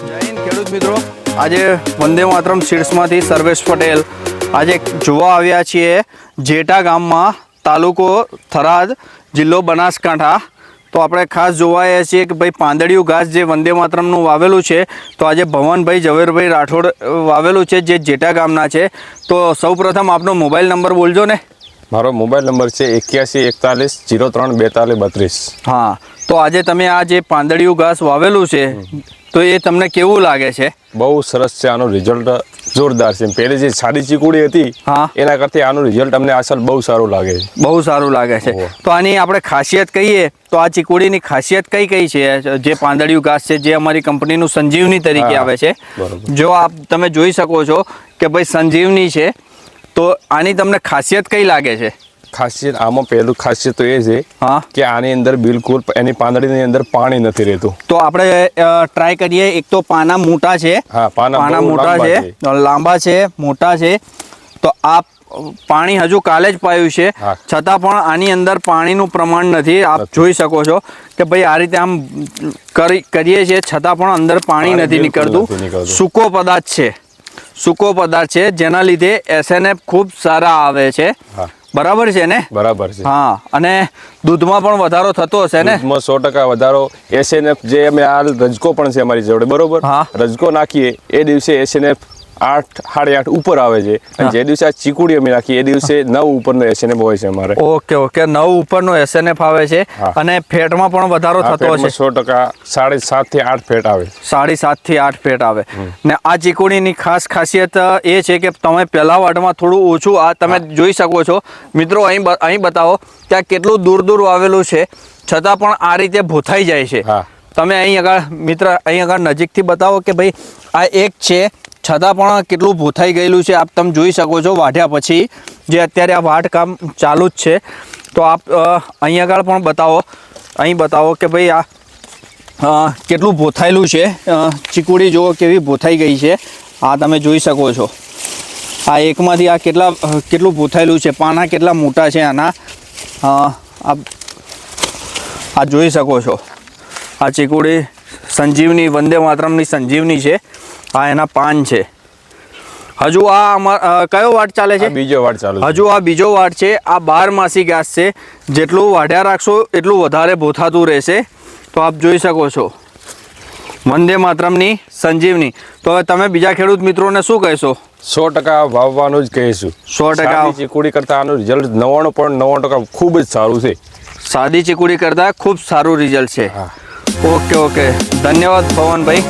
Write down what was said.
જય હિન્દ ખેડૂત મિત્રો, આજે વંદે માતરમ સીડ્સમાંથી સર્વેશ પટેલ આજે જોવા આવ્યા છીએ જેટા ગામમાં, તાલુકો થરાદ, જિલ્લો બનાસકાંઠા। તો આપણે ખાસ જોવા આવ્યા છીએ કે ભાઈ પાંદડિયું ઘાસ જે વંદે માતરમનું વાવેલું છે, તો આજે ભવનભાઈ ઝવેરભાઈ રાઠોડ વાવેલું છે જે જેટા ગામના છે। તો સૌપ્રથમ આપનો મોબાઈલ નંબર બોલજો ને। મારો મોબાઈલ નંબર છે 8141034232। હા, તો આજે તમે આ જે પાંદડિયું ઘાસ વાવેલું છે તો એ તમને કેવું લાગે છે? બહુ સરસ છે, આનું રિઝલ્ટ જોરદાર છે। પહેલી જે સાદી ચીકુડી હતી હા, એના કરતાં આનું રિઝલ્ટ અમને અસલ બહુ સારું લાગે છે। બહુ સારું લાગે છે। તો આની આપણે ખાસિયત કહીએ તો આ ચીકુડીની ખાસિયત કઈ કઈ છે? જે પાંદડિયું ઘાસ છે જે અમારી કંપનીનું સંજીવની તરીકે આવે છે, જો આપ તમે જોઈ શકો છો કે ભાઈ સંજીવની છે, તો આની તમને ખાસિયત કઈ લાગે છે? ખાસિયત આમાં પહેલું ખાસિયત તો એ છે કે આની અંદર બિલકુલ એની પાંદડીની અંદર પાણી નથી રહેતું। તો આપણે ટ્રાય કરીએ। એક તો પાના મોટા છે, હા, પાના મોટા છે, લાંબા છે, મોટા છે। તો આ પાણી હજુ કાલે જ પાયું છે, છતાં પણ આની અંદર પાણીનું પ્રમાણ નથી। આપ જોઈ શકો છો કે ભાઈ આ રીતે આમ કરીએ છીએ છતાં પણ અંદર પાણી નથી નીકળતું। સૂકો પદાર્થ છે, સૂકો પદાર્થ છે, જેના લીધે SNF ખૂબ સારા આવે છે। બરાબર છે ને? બરાબર છે। હા, અને દૂધમાં પણ વધારો થતો હશે ને? 100% વધારો। SNF જે અમે આ રજકો પણ છે અમારી જોડે, બરોબર? રજકો નાખીએ એ દિવસે SNF 8 8.5 ઉપર આવે છે, અને જે દિવસે આ ચીકુડી અમે નાખીએ એ દિવસે 9 ઉપરનો SNF હોય છે અમારે। ઓકે ઓકે, 9 ઉપરનો SNF આવે છે, અને ફેટમાં પણ વધારો થતો હશે? 100% 7.5 થી 8 ફેટ આવે। 7.5 થી 8 ફેટ આવે। ને આ ચીકુડીની ખાસ ખાસિયત એ છે કે તમે પહેલા વાટમાં થોડું ઓછું, આ તમે જોઈ શકો છો મિત્રો, અહીં બતાવો કે આ કેટલું દૂર દૂર વાવેલું છે, છતાં પણ આ રીતે ભૂથાઈ જાય છે। તમે અહીં આગળ મિત્ર, અહીં આગળ નજીકથી બતાવો કે ભાઈ આ એક છે, છતાં પણ કેટલું ભૂથાઈ ગયેલું છે। આપ તમે જોઈ શકો છો વાઢ્યા પછી, જે અત્યારે આ વાઢ કામ ચાલુ જ છે। તો આપ અહીં આગળ પણ બતાવો, અહીં બતાવો કે ભાઈ આ કેટલું ભૂથાયેલું છે। ચીકુડી જુઓ કેવી ભૂથાઈ ગઈ છે, આ તમે જોઈ શકો છો। આ એકમાંથી આ કેટલું ભૂથાયેલું છે, પાના કેટલા મોટા છે આના, આ જોઈ શકો છો। આ ચીકુડી સંજીવની, વંદે માતરમની સંજીવની છે। આ એના પાન છે। હજુ આ કયો વાટ ચાલે છે? બીજો વાટ ચાલુ છે। હજુ આ બીજો વાટ છે। આ 12 માસી ઘાસ છે, જેટલું વાઢ્યા રાખશો એટલું વધારે ભૂથાતું રહેશે। તો આપ જોઈ શકો છો વંદે માતરમની સંજીવની। તો હવે તમે બીજા ખેડૂત મિત્રોને શું કહેશો? 100% વાવવાનું જ કહીશું। 100% ચીકુડી કરતા આનું રિઝલ્ટ 99.99% ખૂબ જ સારું છે। સાદી ચીકુડી કરતા ખૂબ સારું રિઝલ્ટ છે। ઓકે ઓકે, ધન્યવાદ પવનભાઈ।